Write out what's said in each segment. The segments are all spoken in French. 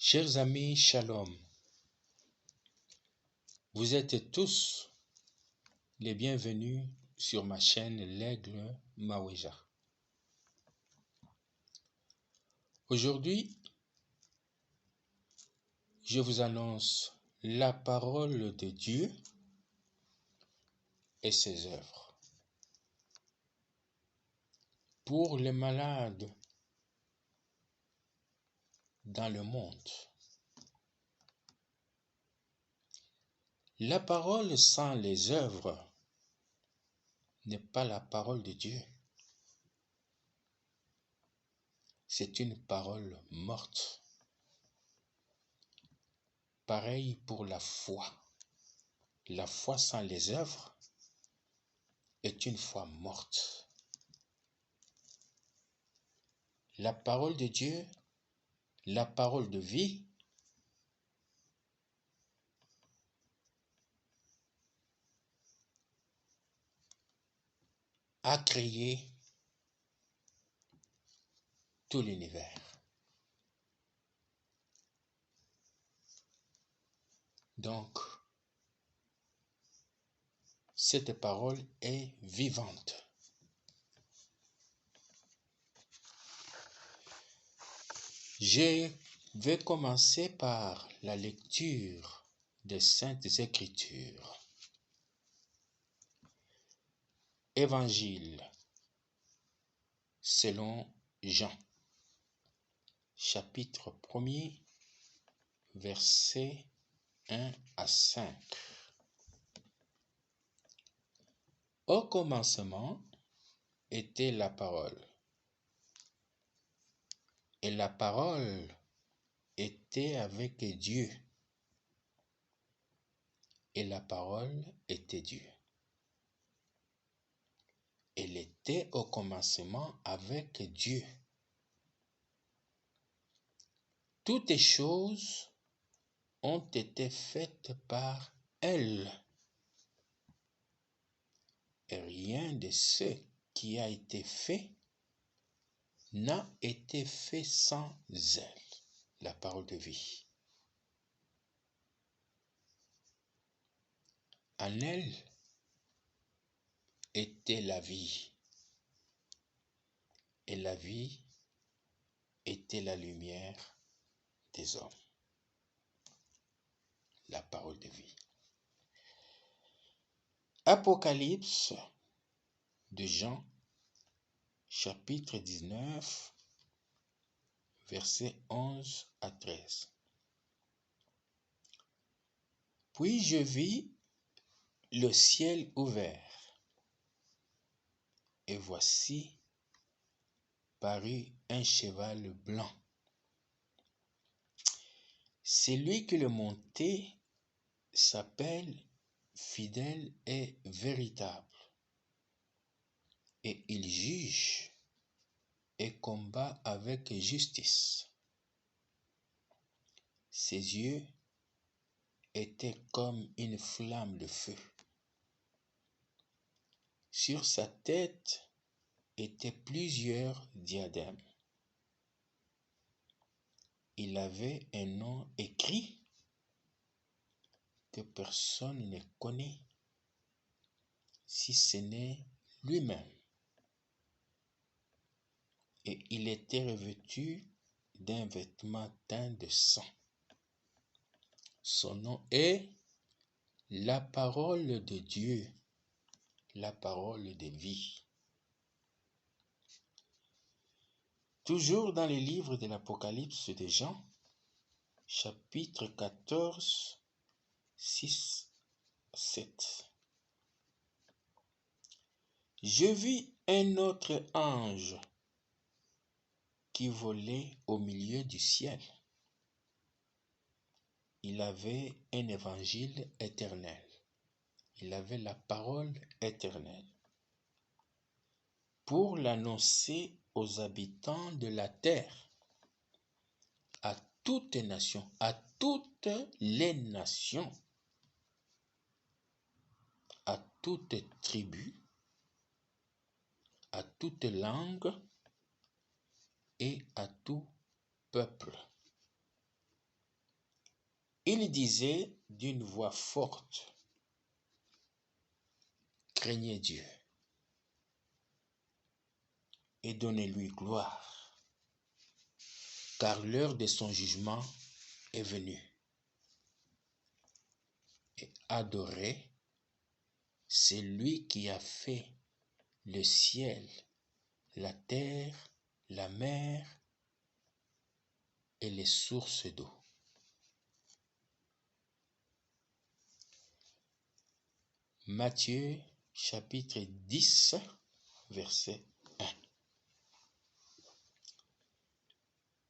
Chers amis, shalom. Vous êtes tous les bienvenus sur ma chaîne L'Aigle Maweja. Aujourd'hui, je vous annonce la parole de Dieu et ses œuvres. Pour les malades dans le monde, la parole sans les œuvres n'est pas la parole de Dieu. C'est une parole morte. Pareil pour la foi. La foi sans les œuvres est une foi morte. La parole de Dieu, la parole de vie, a créé tout l'univers. Donc, cette parole est vivante. Je vais commencer par la lecture des Saintes Écritures. Évangile selon Jean, chapitre 1er, versets 1 à 5. Au commencement était la parole, et la parole était avec Dieu, et la parole était Dieu. Elle était au commencement avec Dieu. Toutes les choses ont été faites par elle. Et rien de ce qui a été fait n'a été fait sans elle, la parole de vie. En elle était la vie, et la vie était la lumière des hommes. La parole de vie. Apocalypse de Jean, chapitre 19, versets 11 à 13. Puis je vis le ciel ouvert, et voici parut un cheval blanc. Celui qui le montait s'appelle Fidèle et Véritable, et il juge et combat avec justice. Ses yeux étaient comme une flamme de feu. Sur sa tête étaient plusieurs diadèmes. Il avait un nom écrit que personne ne connaît, si ce n'est lui-même. Et il était revêtu d'un vêtement teint de sang. Son nom est la parole de Dieu, la parole de vie. Toujours dans les livres de l'Apocalypse de Jean, chapitre 14, 6, 7. Je vis un autre ange qui volait au milieu du ciel. Il avait un évangile éternel. Il avait la parole éternelle pour l'annoncer aux habitants de la terre, à toutes les nations, à toutes les nations, à toutes tribus, à toutes langues et à tout peuple. Il disait d'une voix forte, « Craignez Dieu et donnez-lui gloire, car l'heure de son jugement est venue. Et adorez celui qui a fait le ciel, la terre, la mer et les sources d'eau. » Matthieu chapitre 10, verset 1.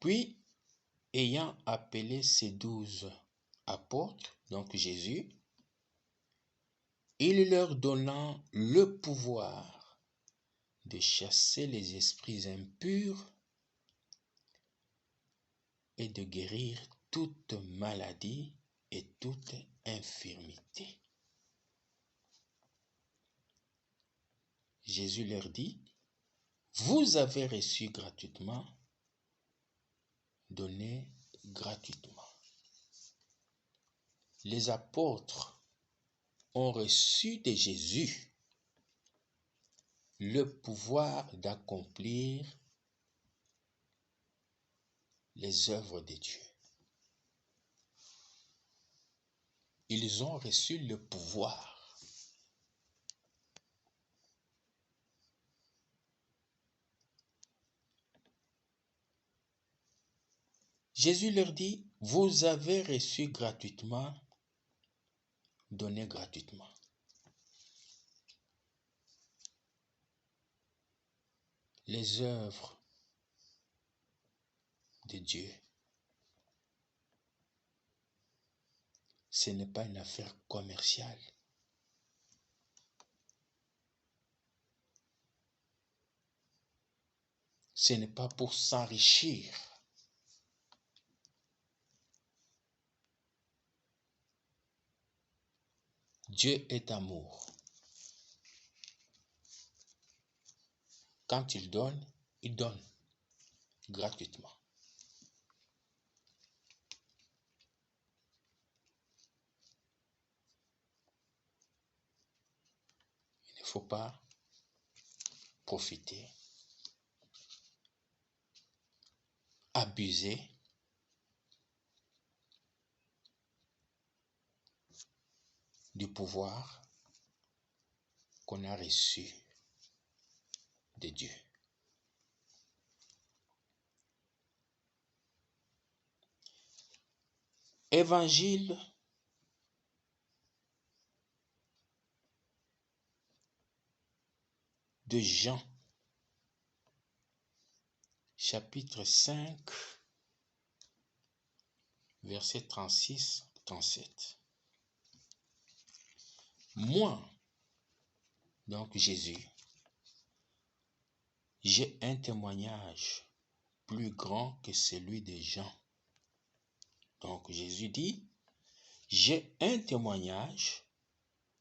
Puis, ayant appelé ses 12 apôtres, donc Jésus, il leur donna le pouvoir de chasser les esprits impurs et de guérir toute maladie et toute infirmité. Jésus leur dit, « Vous avez reçu gratuitement, donnez gratuitement. » Les apôtres ont reçu de Jésus le pouvoir d'accomplir les œuvres de Dieu. Ils ont reçu le pouvoir. Jésus leur dit, « Vous avez reçu gratuitement, donnez gratuitement. » Les œuvres de Dieu, ce n'est pas une affaire commerciale. Ce n'est pas pour s'enrichir. Dieu est amour. Quand il donne gratuitement. Il ne faut pas profiter, abuser du pouvoir qu'on a reçu de Dieu. Évangile de Jean, chapitre 5, verset 36-37. Moi, donc Jésus, j'ai un témoignage plus grand que celui de Jean. Donc Jésus dit, j'ai un témoignage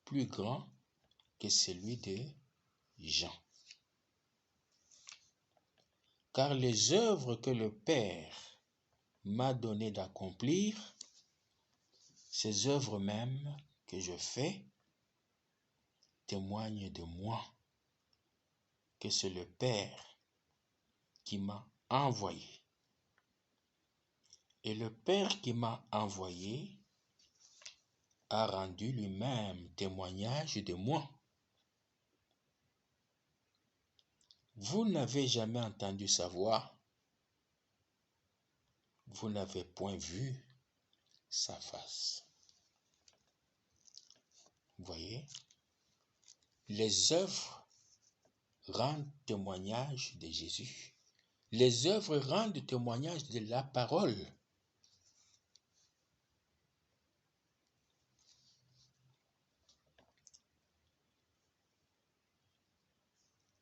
plus grand que celui de Jean. Car les œuvres que le Père m'a donné d'accomplir, ces œuvres mêmes que je fais, témoignent de moi, que c'est le Père qui m'a envoyé. Et le Père qui m'a envoyé a rendu lui-même témoignage de moi. Vous n'avez jamais entendu sa voix, vous n'avez point vu sa face. Vous voyez, les œuvres rendent témoignage de Jésus. Les œuvres rendent témoignage de la parole.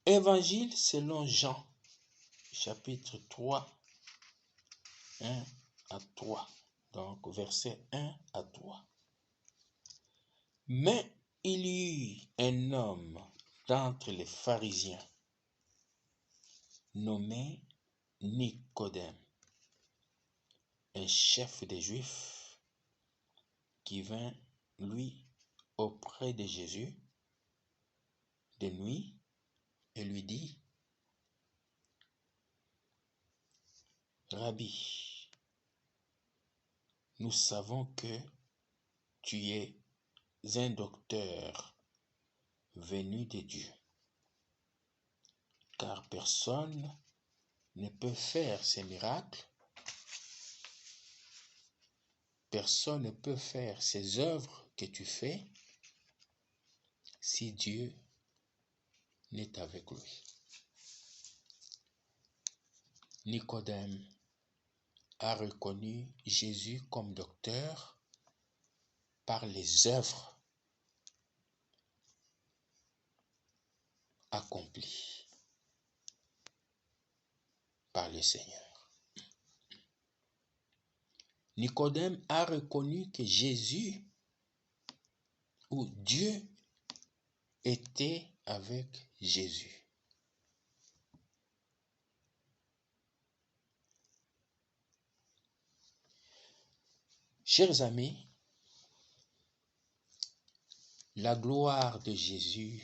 Évangile selon Jean, chapitre 3, 1 à 3. Donc, versets 1 à 3. Mais il y eut un homme d'entre les pharisiens, nommé Nicodème, un chef des Juifs. qui vint, lui, auprès de Jésus de nuit et lui dit, Rabbi, nous savons que tu es un docteur venu de Dieu, car personne ne peut faire ces miracles, personne ne peut faire ces œuvres que tu fais si Dieu n'est avec lui. Nicodème a reconnu Jésus comme docteur par les œuvres accomplies par le Seigneur. Nicodème a reconnu que Jésus ou Dieu était avec Jésus. Chers amis, la gloire de Jésus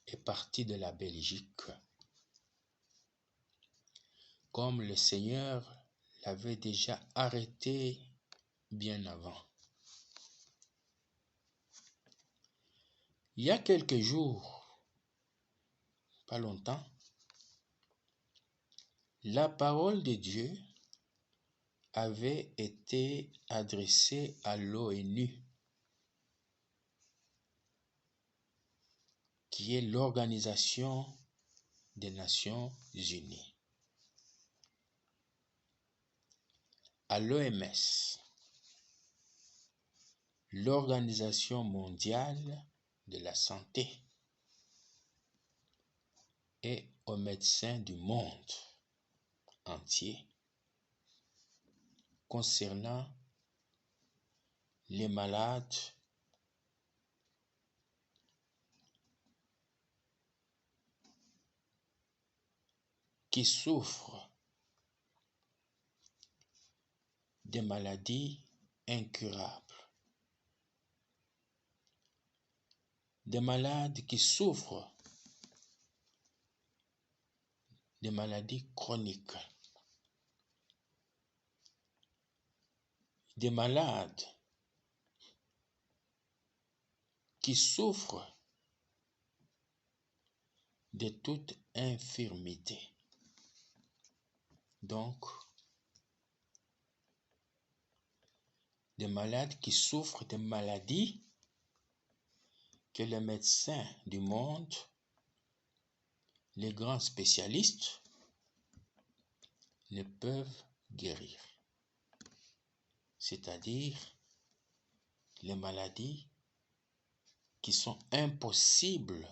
est partie de la Belgique, comme le Seigneur l'avait déjà arrêté bien avant. Il y a quelques jours, pas longtemps, la parole de Dieu avait été adressée à l'ONU, qui est l'Organisation des Nations Unies, à l'OMS, l'Organisation mondiale de la santé, et aux médecins du monde entier concernant les malades qui souffrent de maladies incurables, des malades qui souffrent de maladies chroniques, des malades qui souffrent de toute infirmité. Donc, des malades qui souffrent de maladies que les médecins du monde, les grands spécialistes, ne peuvent guérir. C'est-à-dire les maladies qui sont impossibles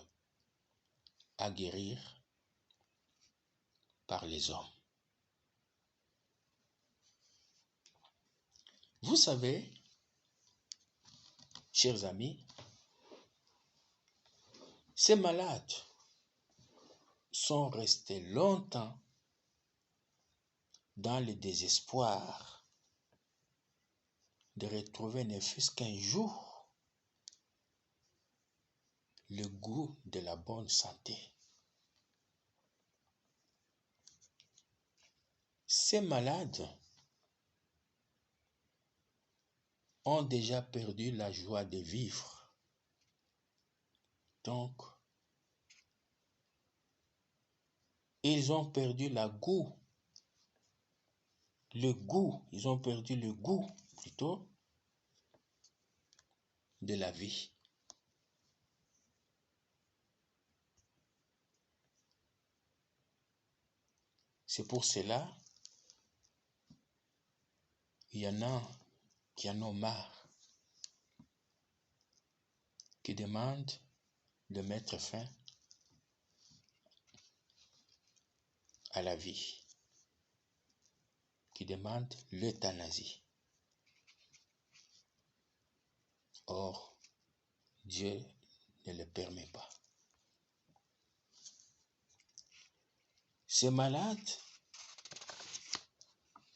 à guérir par les hommes. Vous savez, chers amis, ces malades sont restés longtemps dans le désespoir de retrouver ne fût-ce qu'un jour le goût de la bonne santé. Ces malades ont déjà perdu la joie de vivre. Donc, ils ont perdu ils ont perdu le goût plutôt de la vie. C'est pour cela il y en a qui en ont marre, qui demandent de mettre fin à la vie, qui demandent l'euthanasie. Or, Dieu ne le permet pas. Ces malades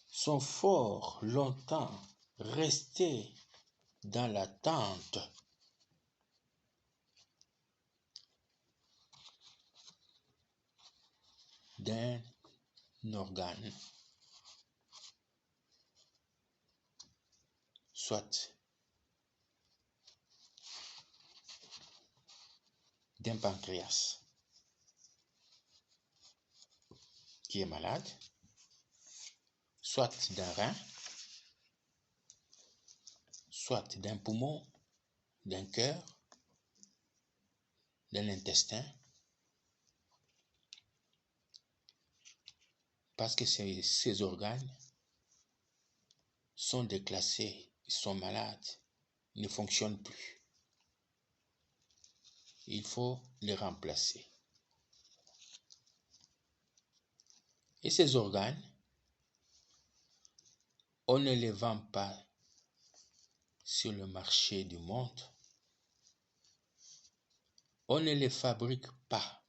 sont fort longtemps rester dans l'attente d'un organe, soit d'un pancréas qui est malade, soit d'un rein, soit d'un poumon, d'un cœur, d'un intestin, parce que ces organes sont déclassés, ils sont malades, ils ne fonctionnent plus. Il faut les remplacer. Et ces organes, on ne les vend pas sur le marché du monde. On ne les fabrique pas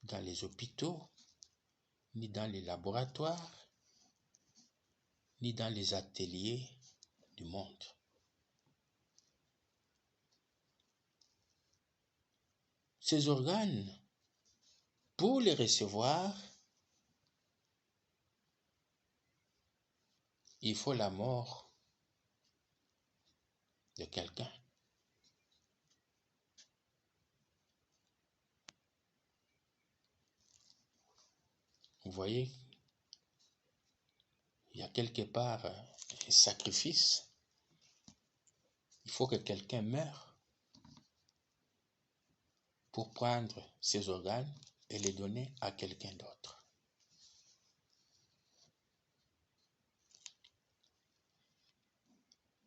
dans les hôpitaux, ni dans les laboratoires, ni dans les ateliers du monde. Ces organes, pour les recevoir, il faut la mort de quelqu'un. Vous voyez, il y a quelque part un sacrifice. Il faut que quelqu'un meure pour prendre ces organes et les donner à quelqu'un d'autre.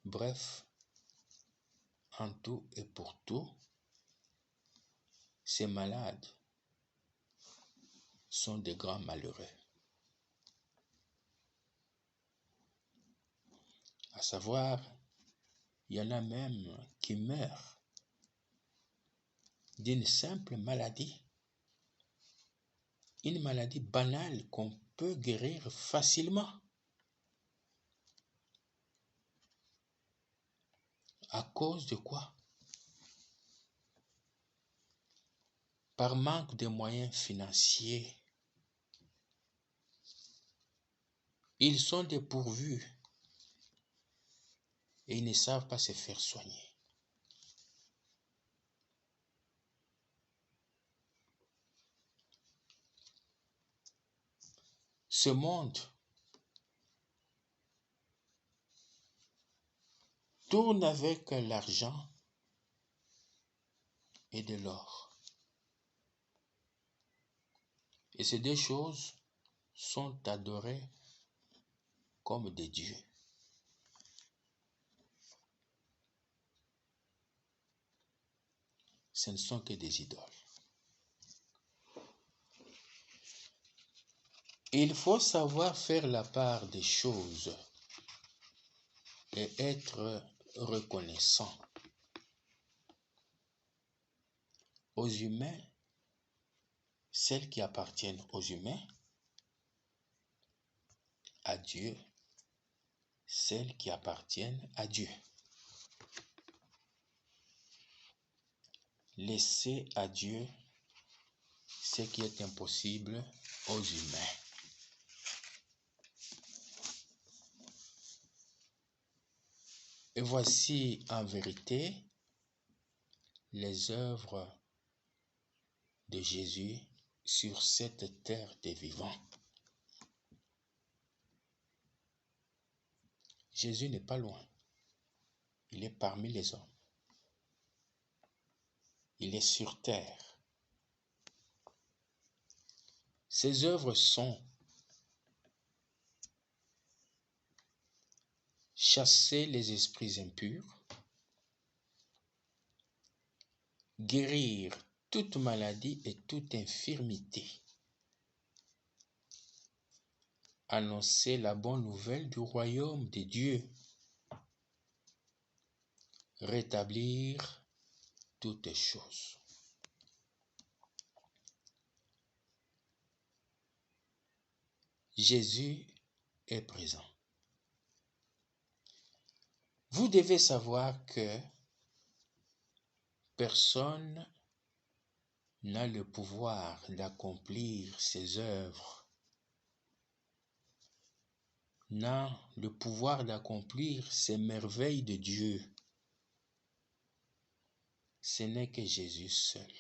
Bref, en tout et pour tout, ces malades sont des grands malheureux. À savoir, il y en a même qui meurent d'une simple maladie. Une maladie banale qu'on peut guérir facilement. À cause de quoi? Par manque de moyens financiers. Ils sont dépourvus et ils ne savent pas se faire soigner. Ce monde tourne avec l'argent et de l'or. Et ces deux choses sont adorées comme des dieux. Ce ne sont que des idoles. Il faut savoir faire la part des choses et être reconnaissant aux humains, celles qui appartiennent aux humains, à Dieu, celles qui appartiennent à Dieu. Laissez à Dieu ce qui est impossible aux humains. Et voici en vérité les œuvres de Jésus sur cette terre des vivants. Jésus n'est pas loin. Il est parmi les hommes. Il est sur terre. Ses œuvres sont chasser les esprits impurs, guérir toute maladie et toute infirmité, annoncer la bonne nouvelle du royaume de Dieu, rétablir toutes choses. Jésus est présent. Vous devez savoir que personne n'a le pouvoir d'accomplir ses œuvres, n'a le pouvoir d'accomplir ces merveilles de Dieu. Ce n'est que Jésus seul.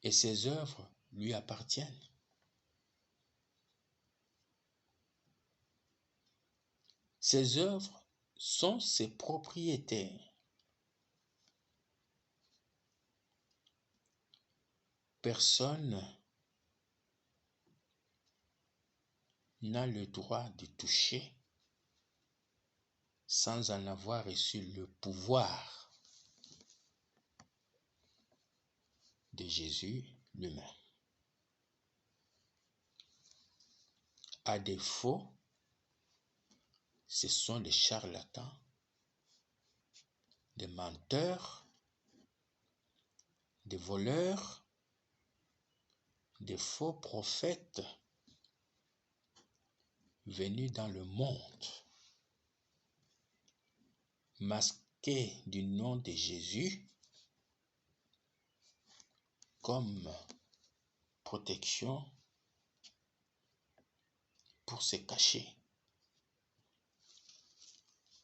Et ses œuvres lui appartiennent. Ses œuvres sont ses propriétaires. Personne n'a le droit de toucher sans en avoir reçu le pouvoir de Jésus lui-même. À défaut, ce sont des charlatans, des menteurs, des voleurs, des faux prophètes venus dans le monde, masqués du nom de Jésus comme protection pour se cacher.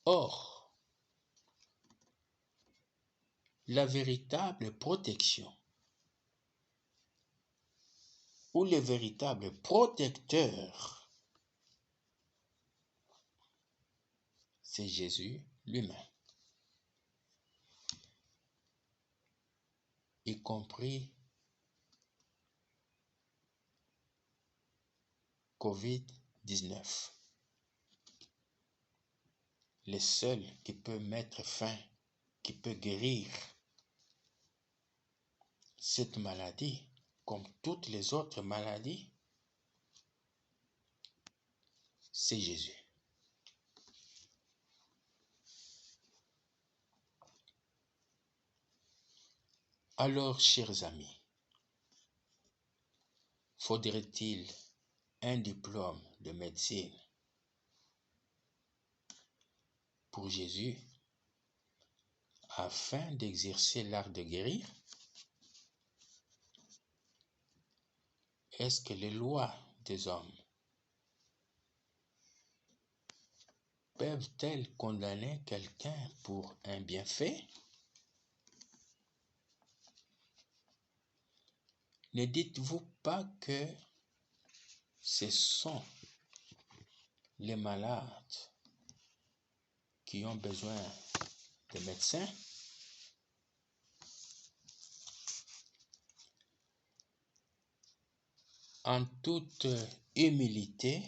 Or, la véritable protection ou le véritable protecteur, c'est Jésus lui-même, y compris COVID-19. Le seul qui peut mettre fin, qui peut guérir cette maladie, comme toutes les autres maladies, c'est Jésus. Alors, chers amis, faudrait-il un diplôme de médecine pour Jésus afin d'exercer l'art de guérir? Est-ce que les lois des hommes peuvent-elles condamner quelqu'un pour un bienfait? Ne dites-vous pas que ce sont les malades qui ont besoin de médecins? En toute humilité,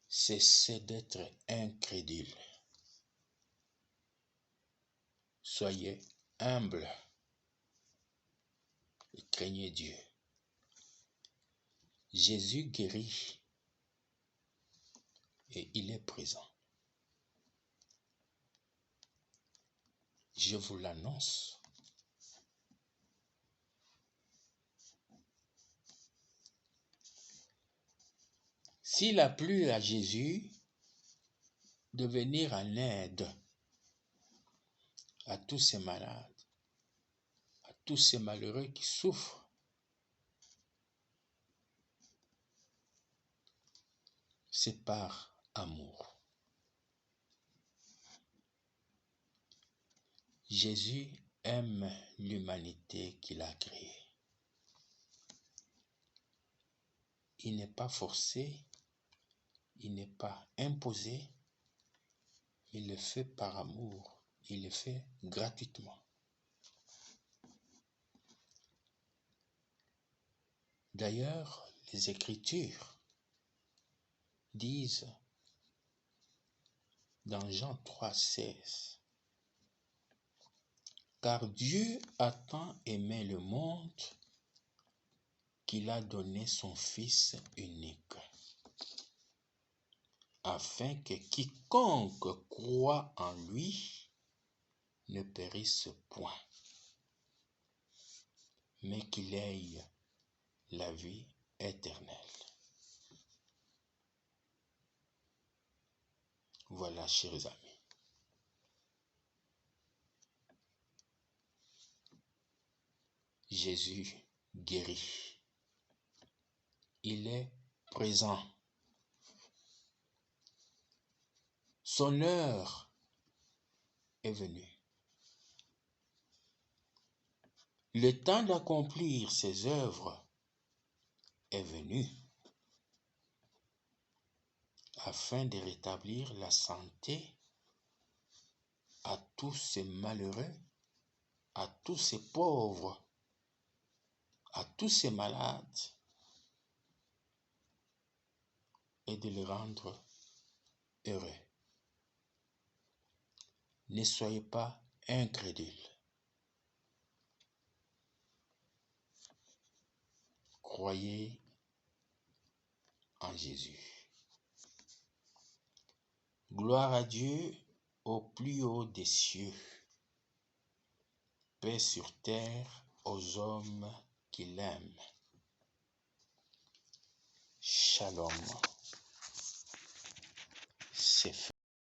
cessez d'être incrédule. Soyez humble et craignez Dieu. Jésus guérit et il est présent. Je vous l'annonce. S'il a plu à Jésus de venir en aide à tous ces malades, à tous ces malheureux qui souffrent, c'est par amour. Jésus aime l'humanité qu'il a créée. Il n'est pas forcé, il n'est pas imposé, il le fait par amour, il le fait gratuitement. D'ailleurs, les Écritures disent dans Jean 3,16, « Car Dieu a tant aimé le monde qu'il a donné son Fils unique, afin que quiconque croit en lui ne périsse point, mais qu'il ait la vie éternelle. Voilà, chers amis. Jésus guérit. Il est présent. Son heure est venue. Le temps d'accomplir ses œuvres est venu afin de rétablir la santé à tous ces malheureux, à tous ces pauvres, à tous ces malades et de les rendre heureux. Ne soyez pas incrédules. Croyez en Jésus. Gloire à Dieu au plus haut des cieux. Paix sur terre aux hommes qui l'aiment. Shalom. C'est fait.